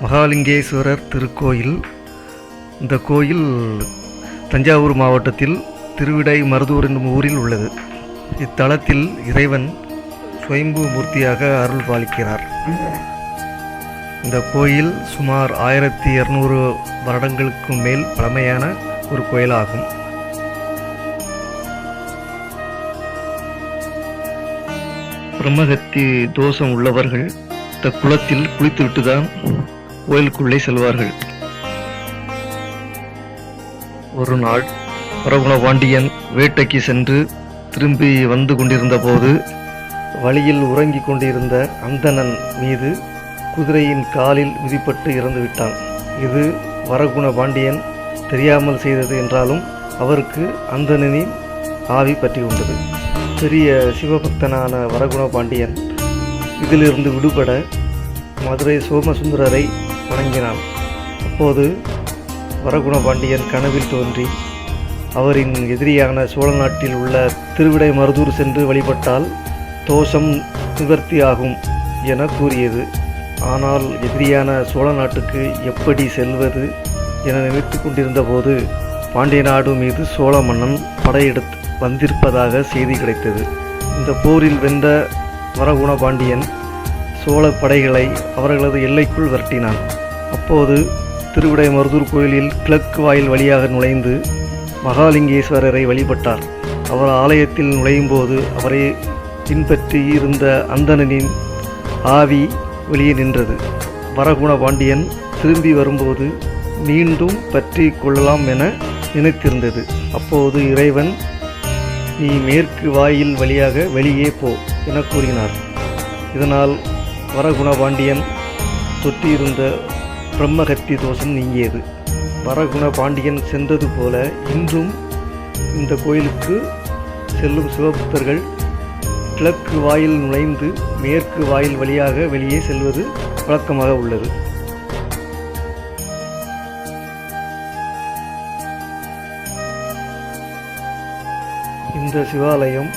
மகாலிங்கேஸ்வரர் திருக்கோயில். இந்த கோயில் தஞ்சாவூர் மாவட்டத்தில் திருவிடைமருதூர் என்னும் ஊரில் உள்ளது. இத்தலத்தில் இறைவன் சுயம்பு மூர்த்தியாக அருள் பாலிக்கிறார். இந்த கோயில் சுமார் 1200 வருடங்களுக்கு மேல் பழமையான ஒரு கோயிலாகும். பிரம்மகத்தி தோஷம் உள்ளவர்கள் இந்த குளத்தில் குளித்துவிட்டுதான் கோயிலுக்குள்ளே செல்வார்கள். ஒரு நாள் வரகுணபாண்டியன் வேட்டைக்கு சென்று திரும்பி வந்து கொண்டிருந்த போது வழியில் உறங்கிக் கொண்டிருந்த அந்தணன் மீது குதிரையின் காலில் மிதிப்பட்டு இறந்துவிட்டான். இது வரகுணபாண்டியன் தெரியாமல் செய்தது என்றாலும் அவருக்கு அந்தணனின் ஆவி பற்றி கொண்டது. பெரிய சிவபக்தனான வரகுணபாண்டியன் இதிலிருந்து விடுபட மதுரை சோமசுந்தரரை வணங்கினான். அப்போது வரகுணபாண்டியன் கனவில் தோன்றி அவரின் எதிரியான சோழ நாட்டில் உள்ள திருவிடைமருதூர் சென்று வழிபட்டால் தோஷம் நிவர்த்தியாகும் என கூறியது. ஆனால் எதிரியான சோழ நாட்டுக்கு எப்படி செல்வது என நினைத்து கொண்டிருந்த போது பாண்டிய நாடு மீது சோழ மன்னன் படையெடுத்து வந்திருப்பதாக செய்தி கிடைத்தது. இந்த போரில் வென்ற வரகுணபாண்டியன் சோழ படைகளை அவர்களது எல்லைக்குள் விரட்டினான். அப்போது திருவிடைமருதூர் கோயிலில் கிழக்கு வாயில் வழியாக நுழைந்து மகாலிங்கேஸ்வரரை வழிபட்டார். அவர் ஆலயத்தில் நுழையும் போது அவரை பின்பற்றி இருந்த அந்தணனின் ஆவி வெளியே நின்றது. வரகுணபாண்டியன் திரும்பி வரும்போது மீண்டும் பற்றி கொள்ளலாம் என நினைத்திருந்தது. அப்போது இறைவன், நீ மேற்கு வாயில் வழியாக வெளியே போ என கூறினார். இதனால் வரகுணபாண்டியன் தொற்றியிருந்த பிரம்மகத்தி தோஷம் நீங்கியது. வரகுணபாண்டியன் சென்றது போல இன்றும் இந்த கோயிலுக்கு செல்லும் சிவபக்தர்கள் கிழக்கு வாயில் நுழைந்து மேற்கு வாயில் வழியாக வெளியே செல்வது வழக்கமாக உள்ளது. இந்த சிவாலயம்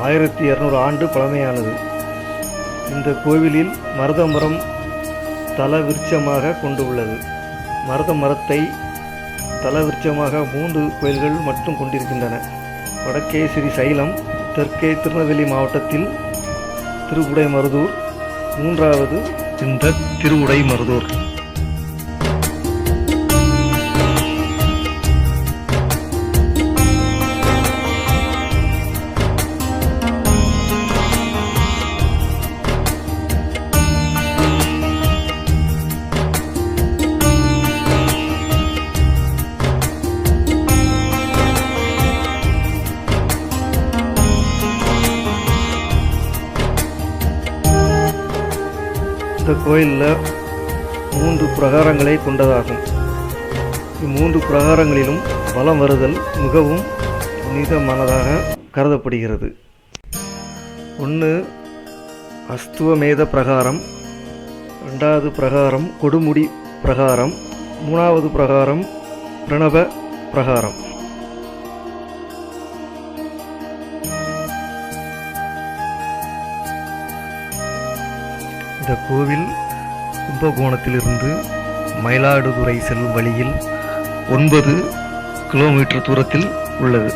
1200 ஆண்டு பழமையானது. இந்த கோவிலில் மருத மரம் தல விருட்சமாக கொண்டு உள்ளது. மருத மரத்தை தல விருட்சமாக 3 கோயில்கள் மட்டும் கொண்டிருக்கின்றன. வடக்கே ஸ்ரீசைலம், தெற்கே திருநெல்வேலி மாவட்டத்தில் திருவிடைமருதூர், 3வது இந்த திருவிடைமருதூர். இந்த கோயிலில் 3 பிரகாரங்களை கொண்டதாகும். 3 பிரகாரங்களிலும் வலம் வருதல் மிகவும் புனிதமானதாக கருதப்படுகிறது. 1 அஸ்துவமேத பிரகாரம், 2வது பிரகாரம் கொடுமுடி பிரகாரம், 3வது பிரகாரம் பிரணவ பிரகாரம். இந்த கோவில் கும்பகோணத்திலிருந்து மயிலாடுதுறை செல்லும் வழியில் 9 கிலோமீட்டர் தூரத்தில் உள்ளது.